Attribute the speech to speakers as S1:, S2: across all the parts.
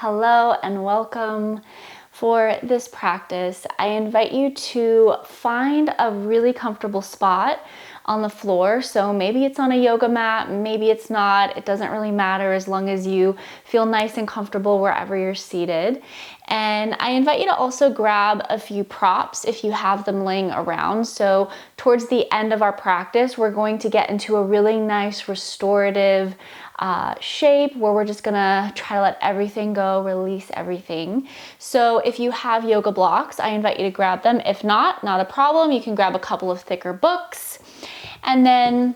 S1: Hello and welcome. For this practice, I invite you to find a really comfortable spot on the floor. So maybe it's on a yoga mat, maybe it's not. It doesn't really matter as long as you feel nice and comfortable wherever you're seated. And I invite you to also grab a few props if you have them laying around. So towards the end of our practice, we're going to get into a really nice restorative shape where we're just gonna try to let everything go, release everything. So if you have yoga blocks, I invite you to grab them. If not a problem. You can grab a couple of thicker books. And then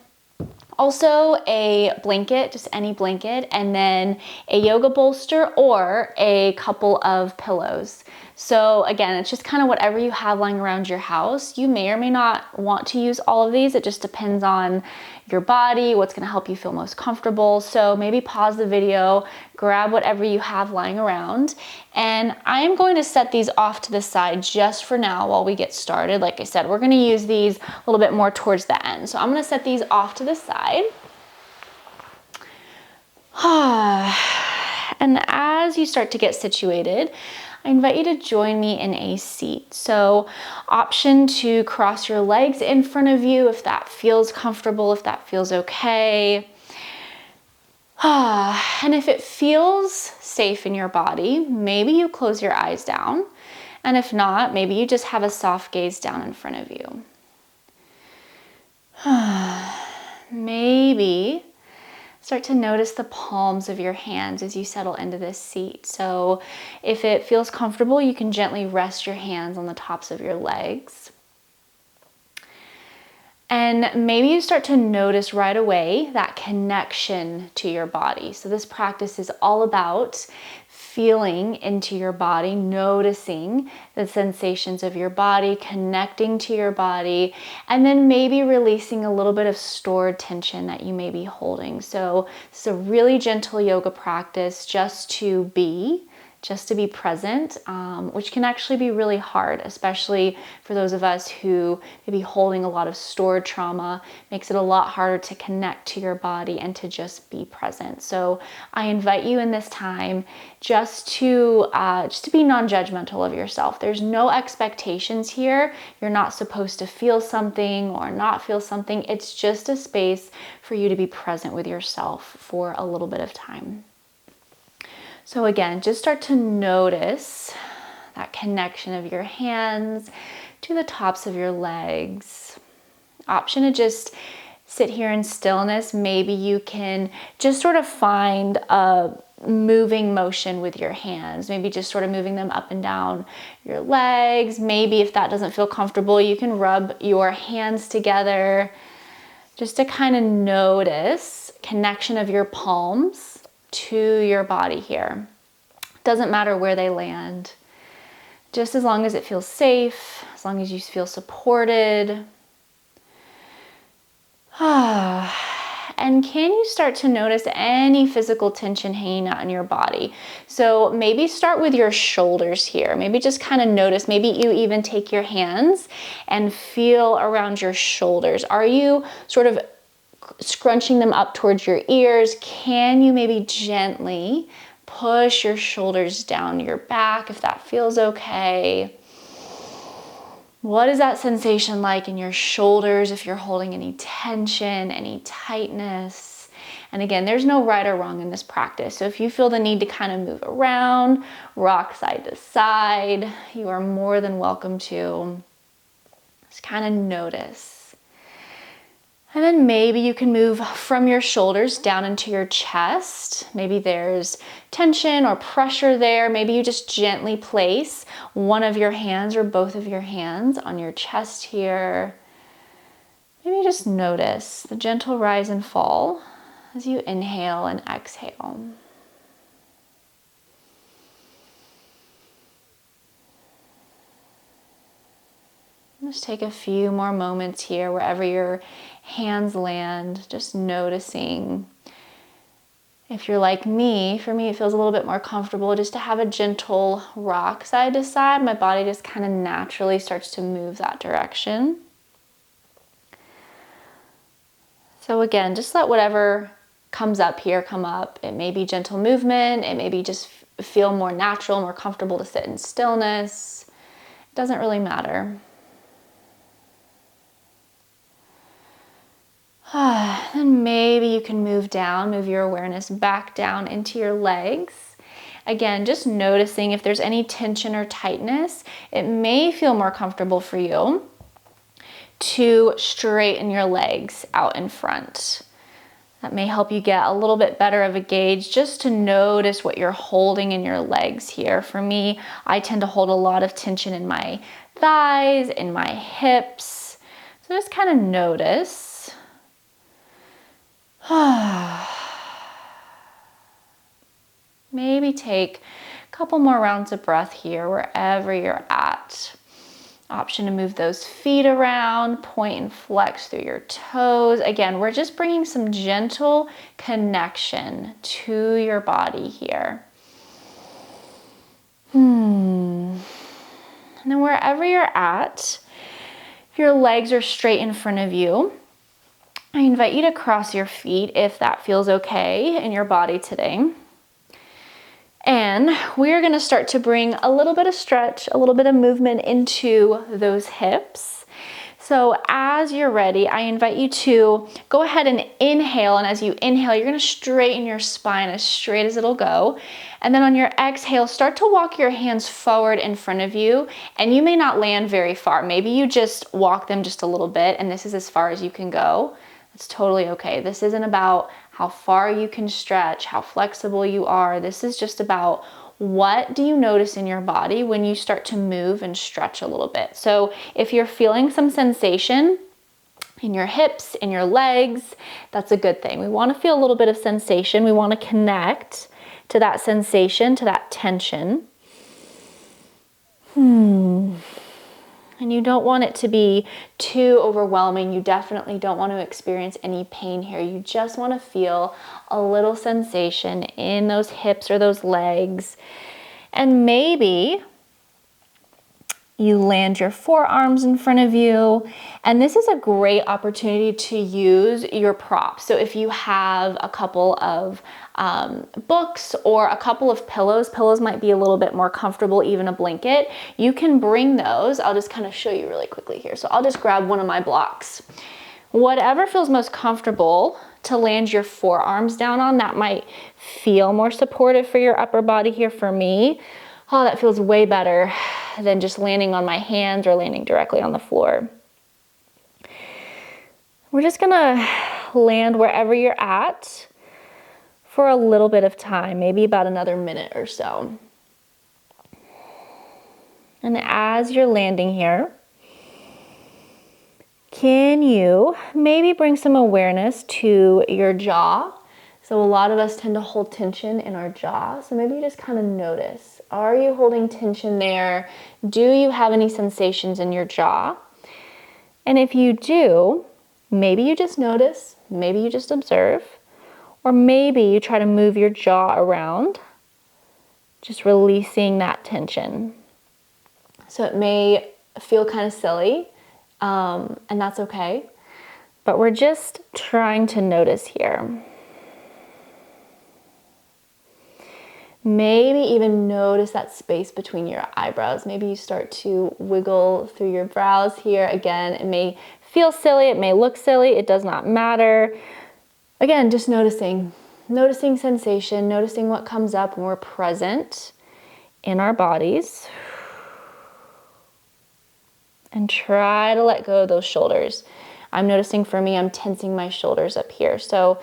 S1: also a blanket, just any blanket, and then a yoga bolster or a couple of pillows. So again, it's just kind of whatever you have lying around your house. You may or may not want to use all of these. It just depends on your body, what's going to help you feel most comfortable. So maybe pause the video, grab whatever you have lying around, and I am going to set these off to the side just for now while we get started. Like I said, we're going to use these a little bit more towards the end. So I'm going to set these off to the side. And as you start to get situated, I invite you to join me in a seat. So option to cross your legs in front of you if that feels comfortable, if that feels okay. And if it feels safe in your body, maybe you close your eyes down. And if not, maybe you just have a soft gaze down in front of you. Maybe start to notice the palms of your hands as you settle into this seat. So if it feels comfortable, you can gently rest your hands on the tops of your legs. And maybe you start to notice right away that connection to your body. So this practice is all about feeling into your body, noticing the sensations of your body, connecting to your body, and then maybe releasing a little bit of stored tension that you may be holding. So it's a really gentle yoga practice just to be present, which can actually be really hard, especially for those of us who may be holding a lot of stored trauma. Makes it a lot harder to connect to your body and to just be present. So I invite you in this time just to be non-judgmental of yourself. There's no expectations here. You're not supposed to feel something or not feel something. It's just a space for you to be present with yourself for a little bit of time. So again, just start to notice that connection of your hands to the tops of your legs. Option to just sit here in stillness. Maybe you can just sort of find a moving motion with your hands. Maybe just sort of moving them up and down your legs. Maybe if that doesn't feel comfortable, you can rub your hands together just to kind of notice connection of your palms to your body here. Doesn't matter where they land, just as long as it feels safe, as long as you feel supported. And can you start to notice any physical tension hanging out in your body? So maybe start with your shoulders here. Maybe just kind of notice, maybe you even take your hands and feel around your shoulders. Are you sort of scrunching them up towards your ears? Can you maybe gently push your shoulders down your back if that feels okay? What is that sensation like in your shoulders if you're holding any tension, any tightness? And again, there's no right or wrong in this practice. So if you feel the need to kind of move around, rock side to side, you are more than welcome to. Just kind of notice. And then maybe you can move from your shoulders down into your chest. Maybe there's tension or pressure there. Maybe you just gently place one of your hands or both of your hands on your chest here. Maybe just notice the gentle rise and fall as you inhale and exhale. Just take a few more moments here, wherever your hands land, just noticing. If you're like me, for me it feels a little bit more comfortable just to have a gentle rock side to side. My body just kind of naturally starts to move that direction. So again, just let whatever comes up here, come up. It may be gentle movement. It may be just feel more natural, more comfortable to sit in stillness. It doesn't really matter. Then maybe you can move your awareness back down into your legs. Again, just noticing if there's any tension or tightness. It may feel more comfortable for you to straighten your legs out in front. That may help you get a little bit better of a gauge just to notice what you're holding in your legs here. For me, I tend to hold a lot of tension in my thighs, in my hips. So just kind of notice. Maybe take a couple more rounds of breath here, wherever you're at. Option to move those feet around, point and flex through your toes. Again, we're just bringing some gentle connection to your body here. And then wherever you're at, if your legs are straight in front of you, I invite you to cross your feet if that feels okay in your body today. And we're going to start to bring a little bit of stretch, a little bit of movement into those hips. So as you're ready, I invite you to go ahead and inhale. And as you inhale, you're going to straighten your spine as straight as it'll go. And then on your exhale, start to walk your hands forward in front of you. And you may not land very far. Maybe you just walk them just a little bit, and this is as far as you can go. It's totally okay. This isn't about how far you can stretch, how flexible you are. This is just about what do you notice in your body when you start to move and stretch a little bit. So if you're feeling some sensation in your hips, in your legs, that's a good thing. We want to feel a little bit of sensation. We want to connect to that sensation, to that tension. And you don't want it to be too overwhelming. You definitely don't want to experience any pain here. You just want to feel a little sensation in those hips or those legs. And maybe you land your forearms in front of you. And this is a great opportunity to use your props. So if you have a couple of books or a couple of pillows might be a little bit more comfortable, even a blanket, you can bring those. I'll just kind of show you really quickly here. So I'll just grab one of my blocks. Whatever feels most comfortable to land your forearms down on, that might feel more supportive for your upper body here. For me, oh, that feels way better than just landing on my hands or landing directly on the floor. We're just gonna land wherever you're at for a little bit of time, maybe about another minute or so. And as you're landing here, can you maybe bring some awareness to your jaw? So a lot of us tend to hold tension in our jaw. So maybe you just kind of notice, are you holding tension there? Do you have any sensations in your jaw? And if you do, maybe you just notice, maybe you just observe, or maybe you try to move your jaw around, just releasing that tension. So it may feel kind of silly, and that's okay, but we're just trying to notice here. Maybe even notice that space between your eyebrows. Maybe you start to wiggle through your brows here. Again, it may feel silly, it may look silly, it does not matter. Again, just noticing sensation, noticing what comes up when we're present in our bodies. And try to let go of those shoulders. I'm noticing for me, I'm tensing my shoulders up here. So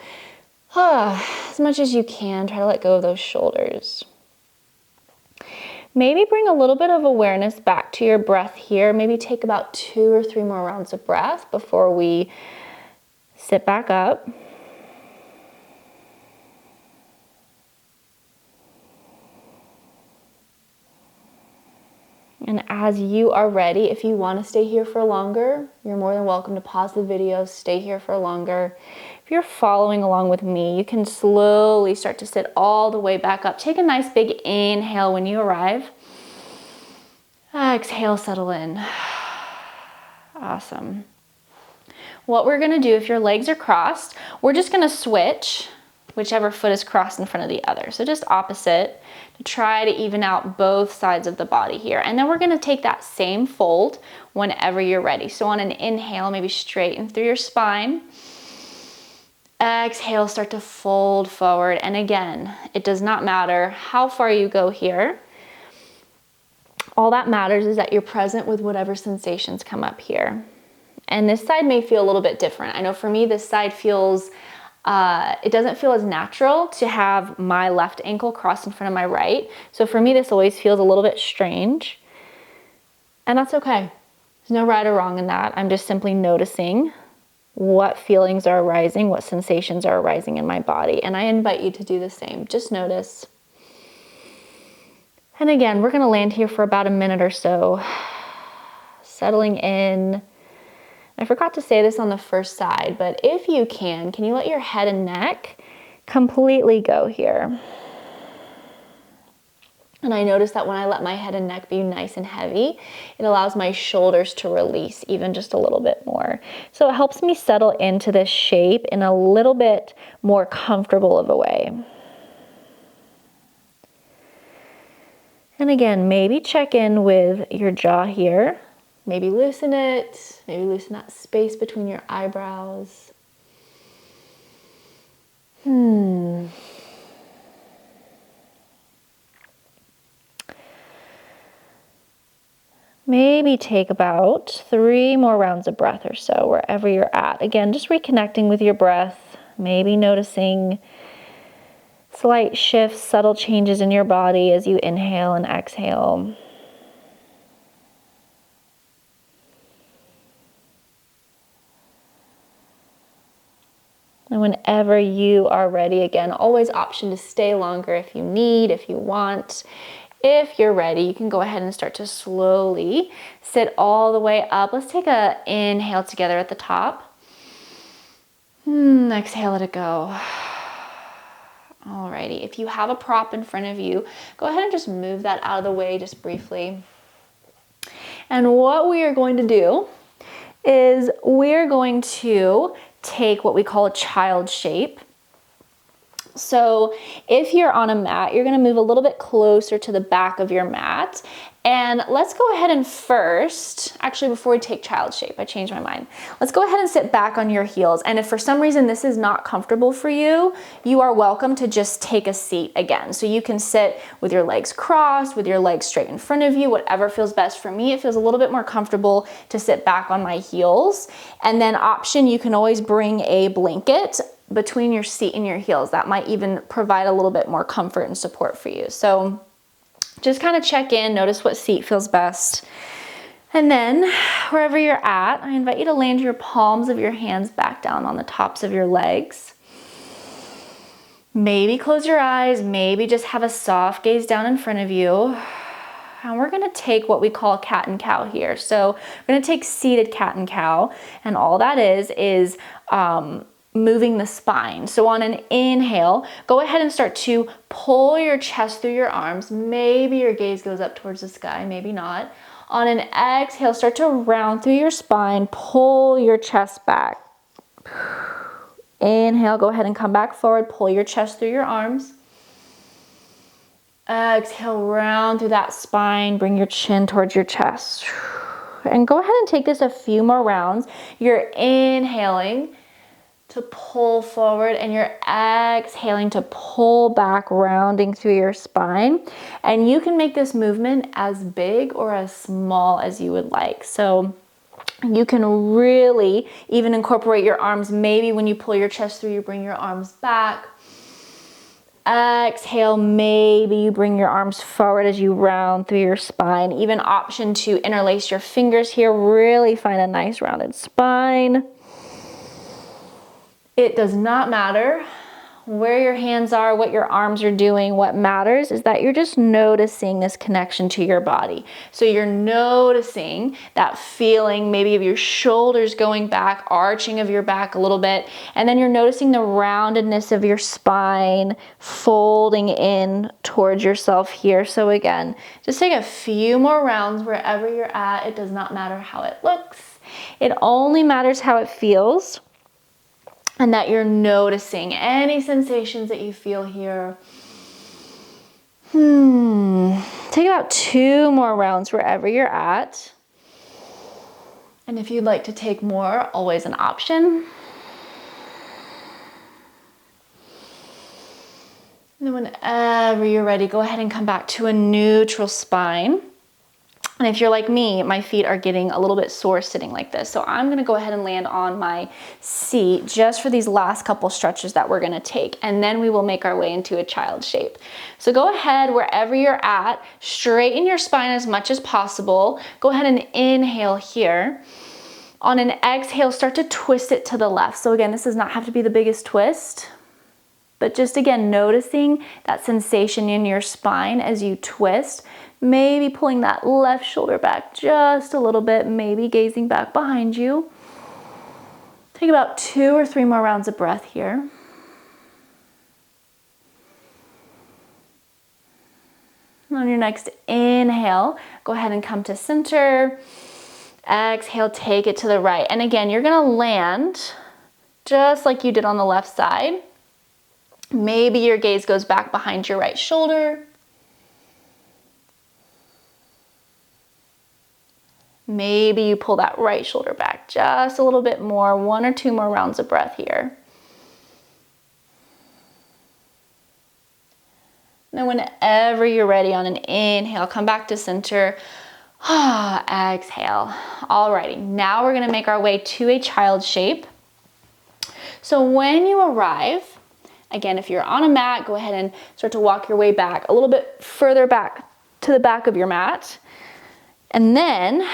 S1: as much as you can, try to let go of those shoulders. Maybe bring a little bit of awareness back to your breath here. Maybe take about 2 or 3 more rounds of breath before we sit back up. And as you are ready, if you want to stay here for longer, you're more than welcome to pause the video, stay here for longer. If you're following along with me, you can slowly start to sit all the way back up. Take a nice big inhale when you arrive. Exhale, settle in. Awesome. What we're going to do, if your legs are crossed, we're just going to switch. whichever foot is crossed in front of the other. So just opposite, to try to even out both sides of the body here. And then we're gonna take that same fold whenever you're ready. So on an inhale, maybe straighten through your spine. Exhale, start to fold forward. And again, it does not matter how far you go here. All that matters is that you're present with whatever sensations come up here. And this side may feel a little bit different. I know for me, this side feels, it doesn't feel as natural to have my left ankle crossed in front of my right. So for me, this always feels a little bit strange. And that's okay. There's no right or wrong in that. I'm just simply noticing what feelings are arising, what sensations are arising in my body. And I invite you to do the same. Just notice. And again, we're gonna land here for about a minute or so, settling in. I forgot to say this on the first side, but if you can you let your head and neck completely go here? And I notice that when I let my head and neck be nice and heavy, it allows my shoulders to release even just a little bit more. So it helps me settle into this shape in a little bit more comfortable of a way. And again, maybe check in with your jaw here. Maybe loosen it. Maybe loosen that space between your eyebrows. Maybe take about 3 more rounds of breath or so, wherever you're at. Again, just reconnecting with your breath, maybe noticing slight shifts, subtle changes in your body as you inhale and exhale. And whenever you are ready, again, always option to stay longer if you need, if you want. If you're ready, you can go ahead and start to slowly sit all the way up. Let's take an inhale together at the top. Exhale, let it go. Alrighty, if you have a prop in front of you, go ahead and just move that out of the way just briefly. And what we are going to do is we're going to take what we call a child shape. So if you're on a mat, you're gonna move a little bit closer to the back of your mat. And let's go ahead and first, actually before we take child shape, I changed my mind. Let's go ahead and sit back on your heels. And if for some reason this is not comfortable for you, you are welcome to just take a seat again. So you can sit with your legs crossed, with your legs straight in front of you, whatever feels best for me. It feels a little bit more comfortable to sit back on my heels. And then option, you can always bring a blanket between your seat and your heels. That might even provide a little bit more comfort and support for you. So just kind of check in, notice what seat feels best. And then wherever you're at, I invite you to land your palms of your hands back down on the tops of your legs. Maybe close your eyes, maybe just have a soft gaze down in front of you. And we're gonna take what we call cat and cow here. So we're gonna take seated cat and cow, and all that is moving the spine. So on an inhale, go ahead and start to pull your chest through your arms. Maybe your gaze goes up towards the sky, maybe not. On an exhale, start to round through your spine, pull your chest back. Inhale, go ahead and come back forward, pull your chest through your arms. Exhale, round through that spine, bring your chin towards your chest. And go ahead and take this a few more rounds. You're inhaling to pull forward and you're exhaling to pull back, rounding through your spine. And you can make this movement as big or as small as you would like. So you can really even incorporate your arms. Maybe when you pull your chest through, you bring your arms back. Exhale, maybe you bring your arms forward as you round through your spine. Even option to interlace your fingers here. Really find a nice rounded spine. It does not matter where your hands are, what your arms are doing. What matters is that you're just noticing this connection to your body. So you're noticing that feeling maybe of your shoulders going back, arching of your back a little bit, and then you're noticing the roundedness of your spine folding in towards yourself here. So again, just take a few more rounds wherever you're at. It does not matter how it looks. It only matters how it feels. and that you're noticing any sensations that you feel here. Take about 2 more rounds wherever you're at. And if you'd like to take more, always an option. And then whenever you're ready, go ahead and come back to a neutral spine. And if you're like me, my feet are getting a little bit sore sitting like this. So I'm gonna go ahead and land on my seat just for these last couple stretches that we're gonna take. And then we will make our way into a child shape. So go ahead, wherever you're at, straighten your spine as much as possible. Go ahead and inhale here. On an exhale, start to twist it to the left. So again, this does not have to be the biggest twist, but just again, noticing that sensation in your spine as you twist. Maybe pulling that left shoulder back just a little bit, maybe gazing back behind you. Take about 2 or 3 more rounds of breath here. And on your next inhale, go ahead and come to center. Exhale, take it to the right. And again, you're gonna land just like you did on the left side. Maybe your gaze goes back behind your right shoulder. Maybe you pull that right shoulder back just a little bit more, 1 or 2 more rounds of breath here. And then whenever you're ready, on an inhale, come back to center. Exhale. Alrighty, now we're gonna make our way to a child shape. So when you arrive, again, if you're on a mat, go ahead and start to walk your way back a little bit further back to the back of your mat. And then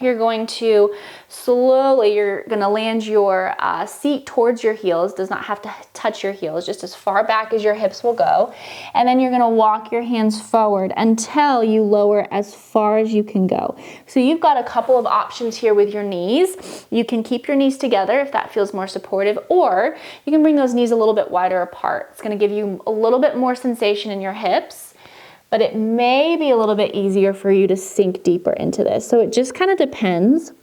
S1: you're going to slowly, you're going to land your seat towards your heels. Does not have to touch your heels, just as far back as your hips will go. And then you're going to walk your hands forward until you lower as far as you can go. So you've got a couple of options here with your knees. You can keep your knees together if that feels more supportive, or you can bring those knees a little bit wider apart. It's going to give you a little bit more sensation in your hips, but it may be a little bit easier for you to sink deeper into this. So it just kind of depends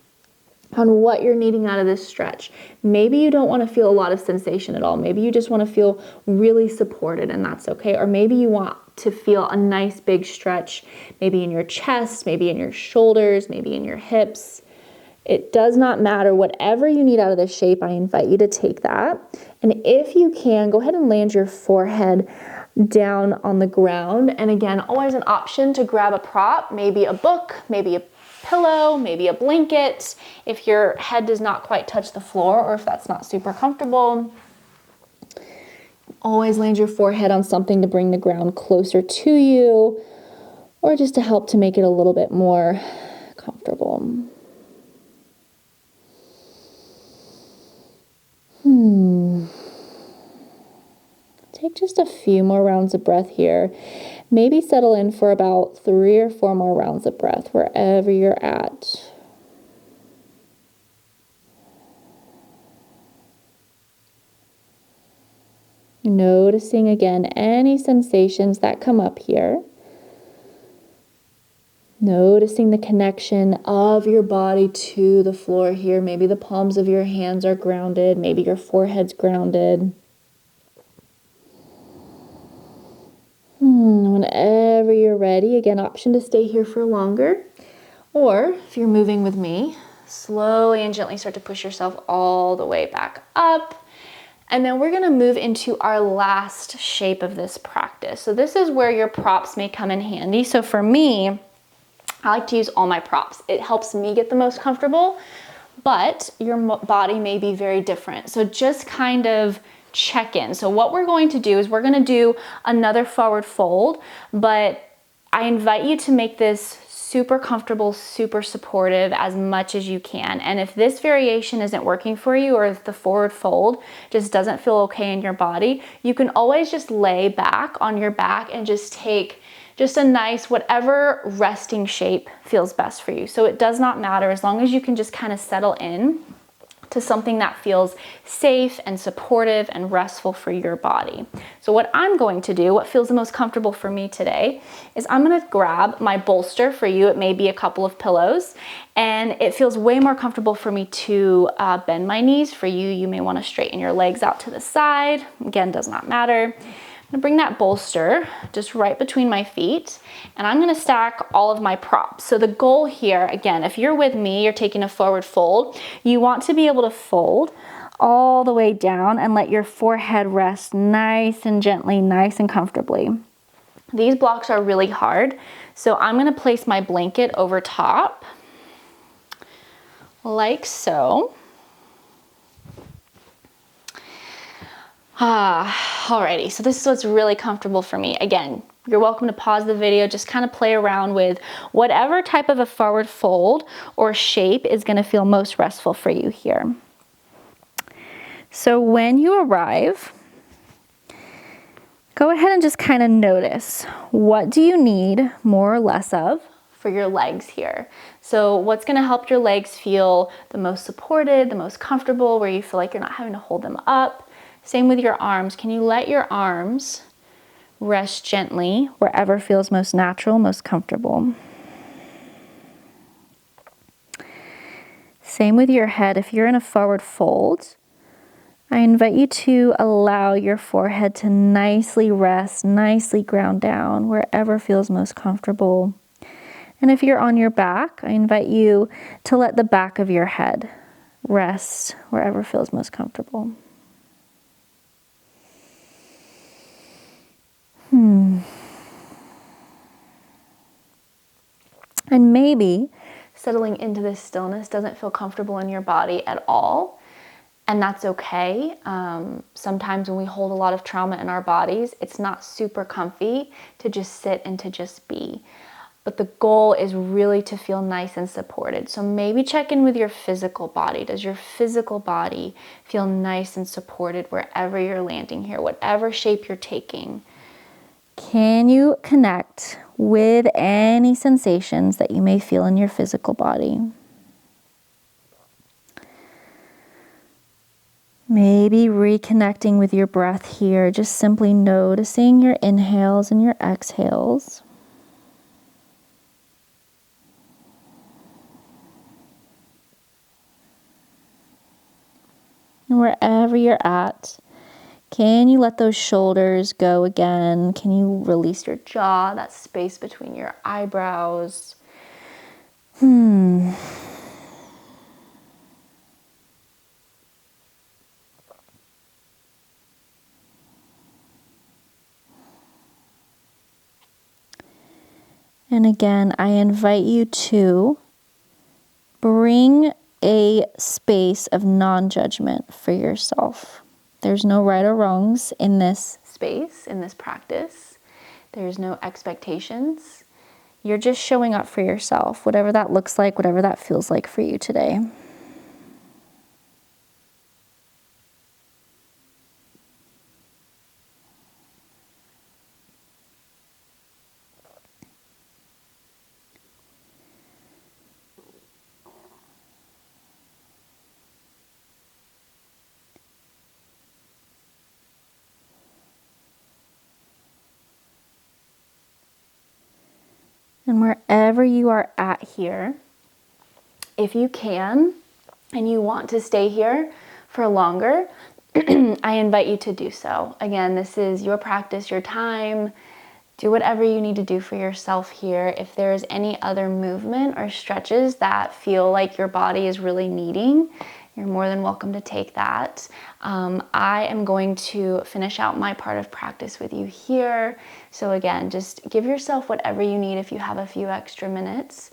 S1: on what you're needing out of this stretch. Maybe you don't want to feel a lot of sensation at all. Maybe you just want to feel really supported, and that's okay. Or maybe you want to feel a nice big stretch, maybe in your chest, maybe in your shoulders, maybe in your hips. It does not matter. Whatever you need out of this shape, I invite you to take that. And if you can, go ahead and land your forehead down on the ground. And again, always an option to grab a prop, maybe a book, maybe a pillow, maybe a blanket, if your head does not quite touch the floor or if that's not super comfortable. Always land your forehead on something to bring the ground closer to you, or just to help to make it a little bit more comfortable. Take just a few more rounds of breath here. Maybe settle in for about 3 or 4 more rounds of breath wherever you're at. Noticing again any sensations that come up here. Noticing the connection of your body to the floor here. Maybe the palms of your hands are grounded. Maybe your forehead's grounded. Whenever you're ready, again, option to stay here for longer. Or if you're moving with me, slowly and gently start to push yourself all the way back up. And then we're gonna move into our last shape of this practice. So this is where your props may come in handy. So for me, I like to use all my props. It helps me get the most comfortable, but your body may be very different. So just kind of check in. So what we're going to do is we're going to do another forward fold, but I invite you to make this super comfortable, super supportive as much as you can. And if this variation isn't working for you, or if the forward fold just doesn't feel okay in your body, you can always just lay back on your back and just take just a nice, whatever resting shape feels best for you. So it does not matter, as long as you can just kind of settle in to something that feels safe and supportive and restful for your body. So what I'm going to do, what feels the most comfortable for me today, is I'm gonna grab my bolster. For you, it may be a couple of pillows, and it feels way more comfortable for me to bend my knees. For you, you may wanna straighten your legs out to the side. Again, does not matter. I'm gonna bring that bolster just right between my feet, and I'm gonna stack all of my props. So the goal here, again, if you're with me, you're taking a forward fold, you want to be able to fold all the way down and let your forehead rest nice and gently, nice and comfortably. These blocks are really hard, so I'm gonna place my blanket over top, like so. Alrighty, so this is what's really comfortable for me. Again, you're welcome to pause the video, just kind of play around with whatever type of a forward fold or shape is gonna feel most restful for you here. So when you arrive, go ahead and just kind of notice, what do you need more or less of for your legs here? So what's gonna help your legs feel the most supported, the most comfortable, where you feel like you're not having to hold them up? Same with your arms. Can you let your arms rest gently wherever feels most natural, most comfortable? Same with your head. If you're in a forward fold, I invite you to allow your forehead to nicely rest, nicely ground down wherever feels most comfortable. And if you're on your back, I invite you to let the back of your head rest wherever feels most comfortable. And maybe settling into this stillness doesn't feel comfortable in your body at all, and that's okay. Sometimes when we hold a lot of trauma in our bodies, it's not super comfy to just sit and to just be. But the goal is really to feel nice and supported. So maybe check in with your physical body. Does your physical body feel nice and supported wherever you're landing here, whatever shape you're taking? Can you connect with any sensations that you may feel in your physical body? Maybe reconnecting with your breath here, just simply noticing your inhales and your exhales. And wherever you're at, can you let those shoulders go again? Can you release your jaw, that space between your eyebrows? And again, I invite you to bring a space of non-judgment for yourself. There's no right or wrongs in this space, in this practice. There's no expectations. You're just showing up for yourself, whatever that looks like, whatever that feels like for you today. And wherever you are at here, if you can and you want to stay here for longer, I invite you to do so. Again, this is your practice, your time. Do whatever you need to do for yourself here. If there's any other movement or stretches that feel like your body is really needing, you're more than welcome to take that. I am going to finish out my part of practice with you here. So again, just give yourself whatever you need if you have a few extra minutes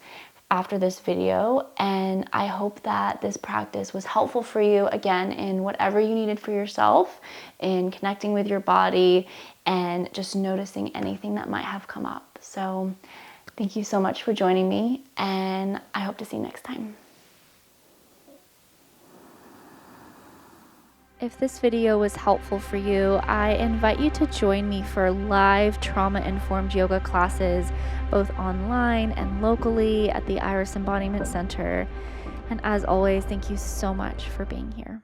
S1: after this video. And I hope that this practice was helpful for you, again, in whatever you needed for yourself, in connecting with your body and just noticing anything that might have come up. So thank you so much for joining me, and I hope to see you next time. If this video was helpful for you, I invite you to join me for live trauma-informed yoga classes, both online and locally at the Iris Embodiment Center. And as always, thank you so much for being here.